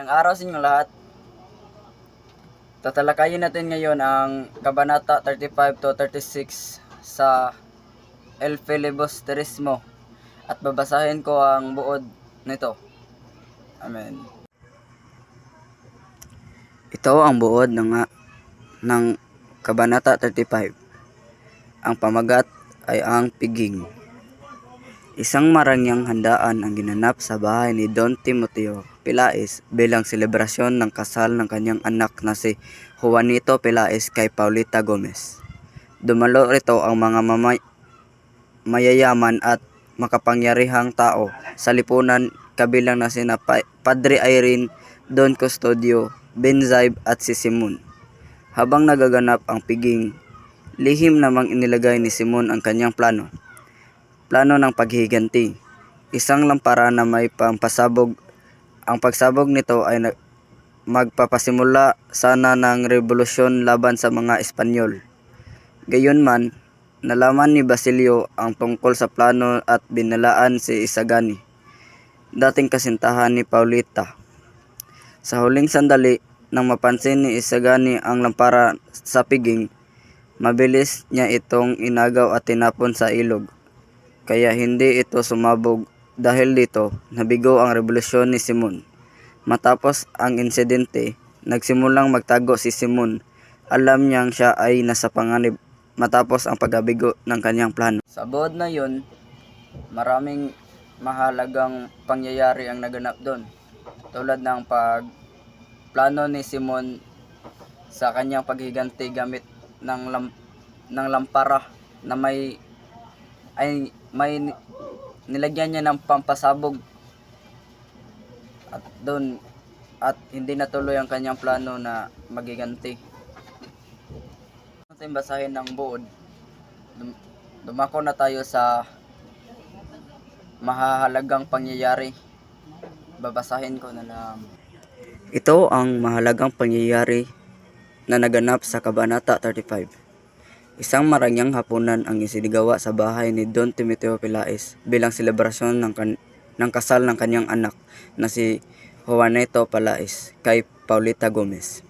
Ng araw sa inyo lahat. Tatalakayin natin ngayon ang Kabanata 35 to 36 sa El Filibusterismo at babasahin ko ang buod nito. Amen. Ito ang buod ng Kabanata 35. Ang pamagat ay ang piging. Isang marangyang handaan ang ginanap sa bahay ni Don Timoteo Pilais bilang selebrasyon ng kasal ng kanyang anak na si Juanito Pilais kay Paulita Gomez. Dumalo rito ang mga mayayaman at makapangyarihang tao sa lipunan kabilang na sina Padre Irene, Don Custodio, Benzaib at si Simon. Habang nagaganap ang piging, lihim namang inilagay ni Simon ang kanyang plano ng paghihiganti. Isang lampara na may pampasabog. Ang pagsabog nito ay magpapasimula sana ng revolusyon laban sa mga Espanyol. Gayunman, nalaman ni Basilio ang tungkol sa plano at binalaan si Isagani, dating kasintahan ni Paulita. Sa huling sandali, nang mapansin ni Isagani ang lampara sa piging, mabilis niya itong inagaw at tinapon sa ilog. Kaya hindi ito sumabog. Dahil dito, nabigo ang revolusyon ni Simon. Matapos ang insidente, nagsimulang magtago si Simon. Alam niyang siya ay nasa panganib matapos ang pagkabigo ng kanyang plano. Sa buod na yun, maraming mahalagang pangyayari ang naganap doon. Tulad ng plano ni Simon sa kanyang paghiganti gamit ng lampara na may nilagyan niya ng pampasabog at hindi natuloy ang kanyang plano na magiganti. Natin basahin ng buod. Dumako na tayo sa mahahalagang pangyayari. Babasahin ko na lang. Ito ang mahalagang pangyayari na naganap sa Kabanata 35. Isang marangyang hapunan ang isinigawa sa bahay ni Don Timoteo Pilais bilang selebrasyon ng kasal ng kanyang anak na si Juanito Pilais kay Paulita Gomez.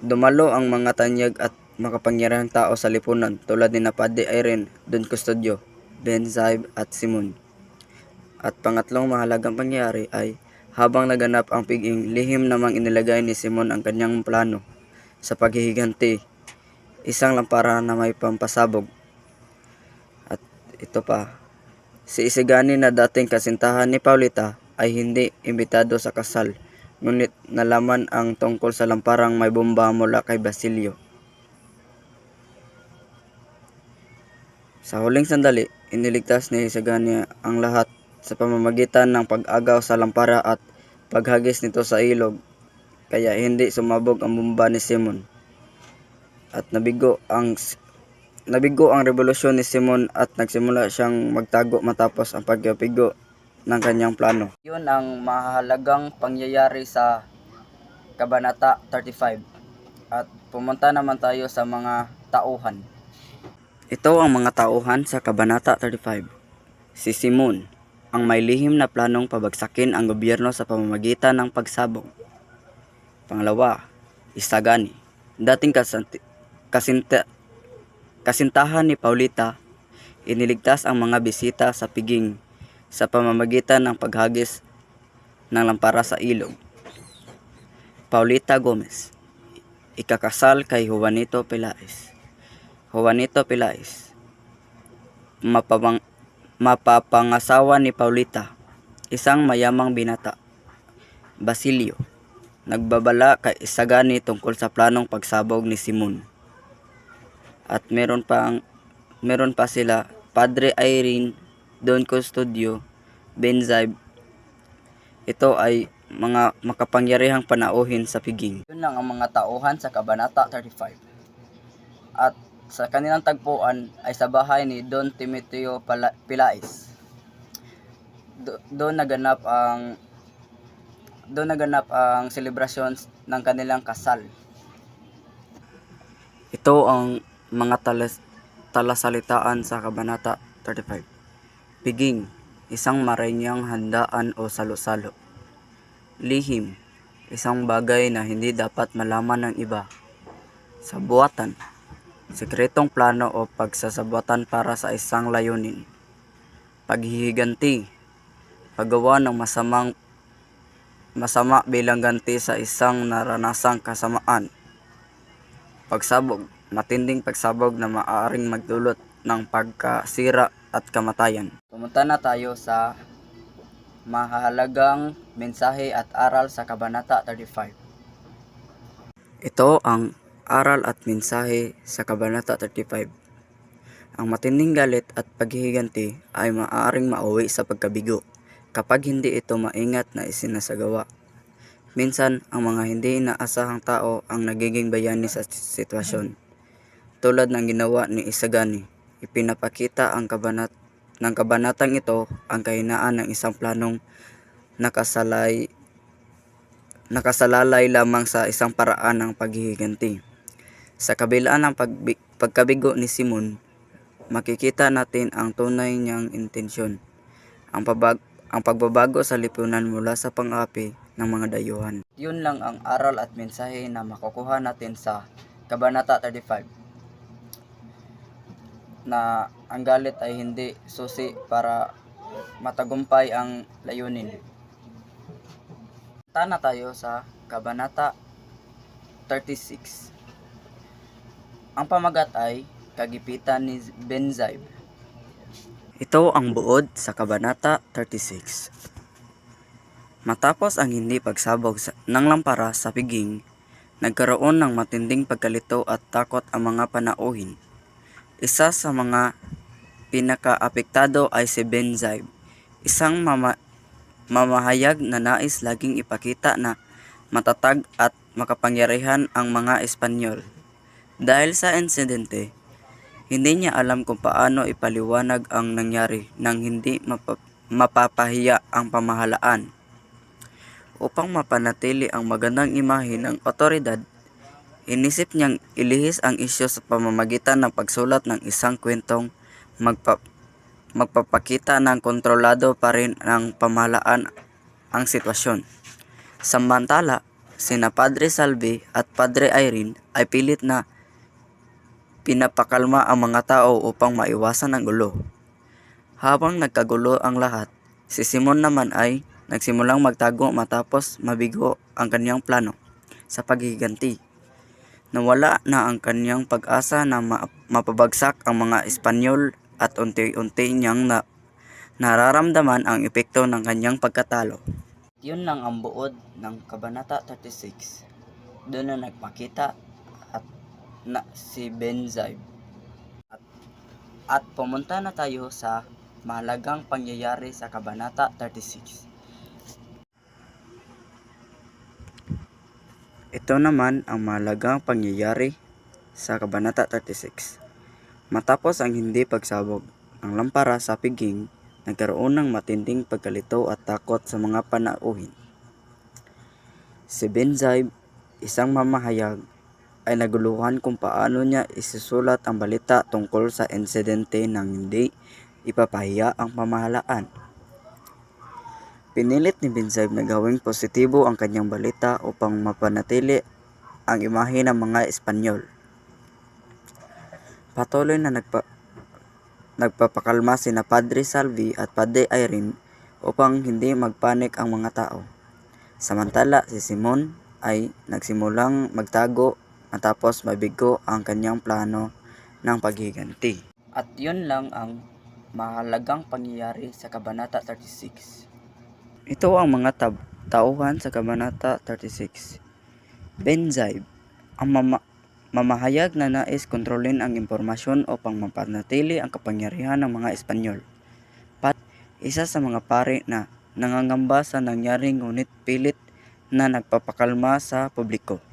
Dumalo ang mga tanyag at makapangyarihang tao sa lipunan tulad ni Padre Irene, Don Custodio, Benzaib at Simon. At pangatlong mahalagang pangyayari ay habang naganap ang piging, lihim namang inilagay ni Simon ang kanyang plano sa paghihiganti, isang lampara na may pampasabog. At ito pa, si Isagani na dating kasintahan ni Paulita ay hindi imbitado sa kasal, ngunit nalaman ang tungkol sa lamparang may bomba mula kay Basilio. Sa huling sandali, iniligtas ni Isagani ang lahat sa pamamagitan ng pag-agaw sa lampara at paghagis nito sa ilog. Kaya hindi sumabog ang bomba ni Simon. At nabigo ang revolusyon ni Simon at nagsimula siyang magtago matapos ang pagkabigo ng kanyang plano. Yun ang mahalagang pangyayari sa Kabanata 35. At pumunta naman tayo sa mga tauhan. Ito ang mga tauhan sa Kabanata 35. Si Simon, ang may lihim na planong pabagsakin ang gobyerno sa pamamagitan ng pagsabog. Pangalawa, Isagani, dating kasintahan ni Paulita, iniligtas ang mga bisita sa piging sa pamamagitan ng paghagis ng lampara sa ilog. Paulita Gomez, ikakasal kay Juanito Pilais. Juanito Pilais, mapapangasawa ni Paulita, isang mayamang binata. Basilio, nagbabala kay Isagani tungkol sa planong pagsabog ni Simon. At meron pa sila Padre Irene, Don Custodio, Benzaib. Ito ay mga makapangyarihang panauhin sa piging. Yun lang ang mga tauhan sa Kabanata 35. At sa kanilang tagpuan ay sa bahay ni Don Timoteo Pilais. Doon naganap ang selebrasyon ng kanilang kasal. Ito ang mga talasalitaan sa Kabanata 35. Piging, isang maranyang handaan o salo-salo. Lihim, isang bagay na hindi dapat malaman ng iba. Sabuatan, sekretong plano o pagsasabuatan para sa isang layunin. Paghihiganti, paggawa ng masama bilang ganti sa isang naranasang kasamaan. Pagsabog, matinding pagsabog na maaaring magdulot ng pagkasira at kamatayan. Pumunta na tayo sa mahalagang mensahe at aral sa Kabanata 35. Ito ang aral at mensahe sa Kabanata 35. Ang matinding galit at paghihiganti ay maaaring mauwi sa pagkabigo kapag hindi ito maingat na isinasagawa. Minsan, ang mga hindi inaasahang tao ang nagiging bayani sa sitwasyon. Tulad ng ginawa ni Isagani, ipinapakita ng kabanatang ito ang kahinaan ng isang planong nakasalalay lamang sa isang paraan ng paghihiganti. Sa kabila ng pagkabigo ni Simon, makikita natin ang tunay niyang intensyon, ang pagbabago sa lipunan mula sa pang-api ng mga dayuhan. Yun lang ang aral at mensahe na makukuha natin sa Kabanata 35. Na ang galit ay hindi susi para matagumpay ang layunin. Punta na tayo sa Kabanata 36. Ang pamagat ay kagipitan ni Benzaib. Ito ang buod sa Kabanata 36. Matapos ang hindi pagsabog ng lampara sa piging, nagkaroon ng matinding pagkalito at takot ang mga panauhin. Isa sa mga pinakaapektado ay si Benzaib, isang mamahayag na nais laging ipakita na matatag at makapangyarihan ang mga Espanyol. Dahil sa insidente, hindi niya alam kung paano ipaliwanag ang nangyari nang hindi mapapahiya ang pamahalaan. Upang mapanatili ang magandang imahe ng otoridad, inisip niyang ilihis ang isyu sa pamamagitan ng pagsulat ng isang kwentong magpapakita ng kontrolado pa rin ng pamahalaan ang sitwasyon. Samantala, sina Padre Salvi at Padre Irene ay pilit na pinapakalma ang mga tao upang maiwasan ang gulo. Habang nagkagulo ang lahat, si Simon naman ay nagsimulang magtago matapos mabigo ang kanyang plano sa paghihiganti. Nawala na ang kanyang pag-asa na mapabagsak ang mga Espanyol at unti-unti niyang nararamdaman ang epekto ng kanyang pagkatalo. Yun lang ang buod ng Kabanata 36. Doon na nagpakita na si Benzaib. At pumunta na tayo sa mahalagang pangyayari sa Kabanata 36. Ito naman ang mahalagang pangyayari sa Kabanata 36. Matapos ang hindi pagsabog ng lampara sa piging, nagkaroon ng matinding pagkalito at takot sa mga panauhin. Si Benzaib, isang mamahayag, ay naguluhan kung paano niya isusulat ang balita tungkol sa insidente nang hindi ipapahiya ang pamahalaan. Pinilit ni Benzaib na gawing positibo ang kanyang balita upang mapanatili ang imahe ng mga Espanyol. Patuloy na nagpapakalma sina Padre Salvi at Padre Irene upang hindi magpanik ang mga tao. Samantala, si Simon ay nagsimulang magtago matapos mabigo ang kanyang plano ng paghiganti. At yun lang ang mahalagang pangyayari sa Kabanata 36. Ito ang mga tauhan sa Kabanata 36. Benzaib, ang mamahayag na nais kontrolin ang impormasyon upang mapanatili ang kapangyarihan ng mga Espanyol. Isa sa mga pari na nangangamba sa nangyari ngunit pilit na nagpapakalma sa publiko.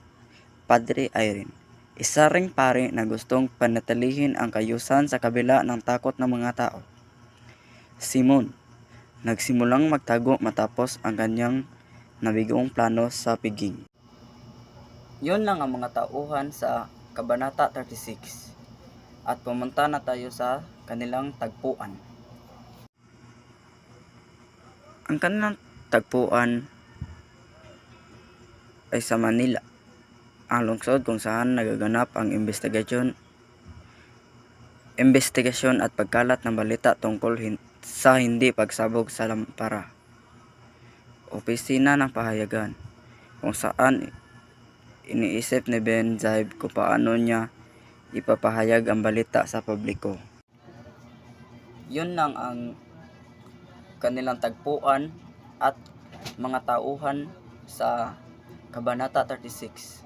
Padre Irene, isa ring pari na gustong panatilihin ang kayusan sa kabila ng takot ng mga tao. Simon, nagsimulang magtago matapos ang kanyang nabigong plano sa piging. Yun lang ang mga tauhan sa Kabanata 36. At pumunta na tayo sa kanilang tagpuan. Ang kanilang tagpuan ay sa Manila, ang lungsod kung saan nagaganap ang investigasyon at pagkalat ng balita tungkol sa hindi pagsabog sa lampara. Opisina ng pahayagan, kung saan iniisip ni Benzaib kung paano niya ipapahayag ang balita sa publiko. Yun lang ang kanilang tagpuan at mga tauhan sa Kabanata 36.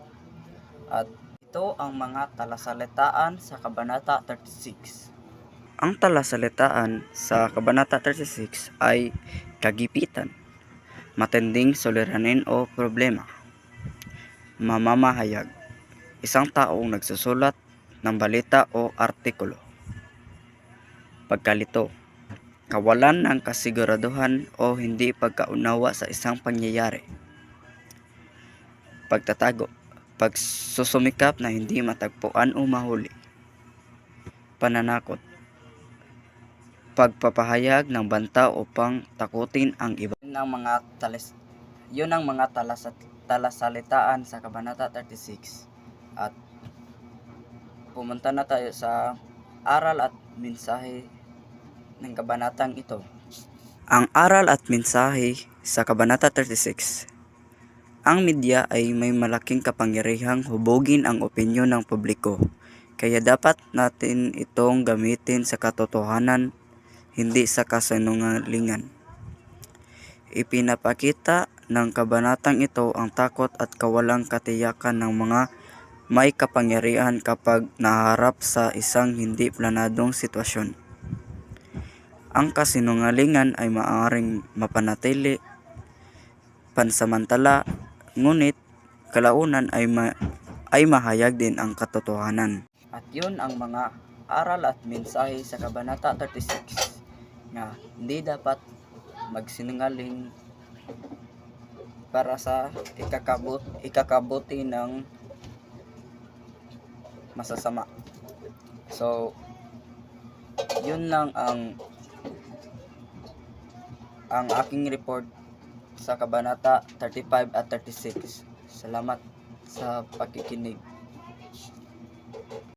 At ito ang mga talasalitaan sa Kabanata 36. Ang talasalitaan sa Kabanata 36 ay kagipitan, matinding suliranin o problema, mamamahayag, isang taong nagsusulat ng balita o artikulo, pagkalito, kawalan ng kasiguraduhan o hindi pagkaunawa sa isang pangyayari, pagtatago, pagsusumikap na hindi matagpuan o mahuli, pananakot, pagpapahayag ng banta upang takutin ang iba. Yun ang mga talasalitaan sa Kabanata 36. At pumunta na tayo sa aral at mensahe ng kabanatang ito. Ang aral at mensahe sa Kabanata 36. Ang media ay may malaking kapangyarihang hubogin ang opinyon ng publiko, kaya dapat natin itong gamitin sa katotohanan, hindi sa kasinungalingan. Ipinapakita ng kabanatang ito ang takot at kawalang katiyakan ng mga may kapangyarihan kapag naharap sa isang hindi planadong sitwasyon. Ang kasinungalingan ay maaaring mapanatili pansamantala, ngunit kalaunan ay mahayag din ang katotohanan. At yun ang mga aral at mensahe sa Kabanata 36 na hindi dapat magsinungaling para sa ikakabuti ng masasama. So, yun lang ang aking report sa Kabanata 35 at 36. Salamat sa pakikinig.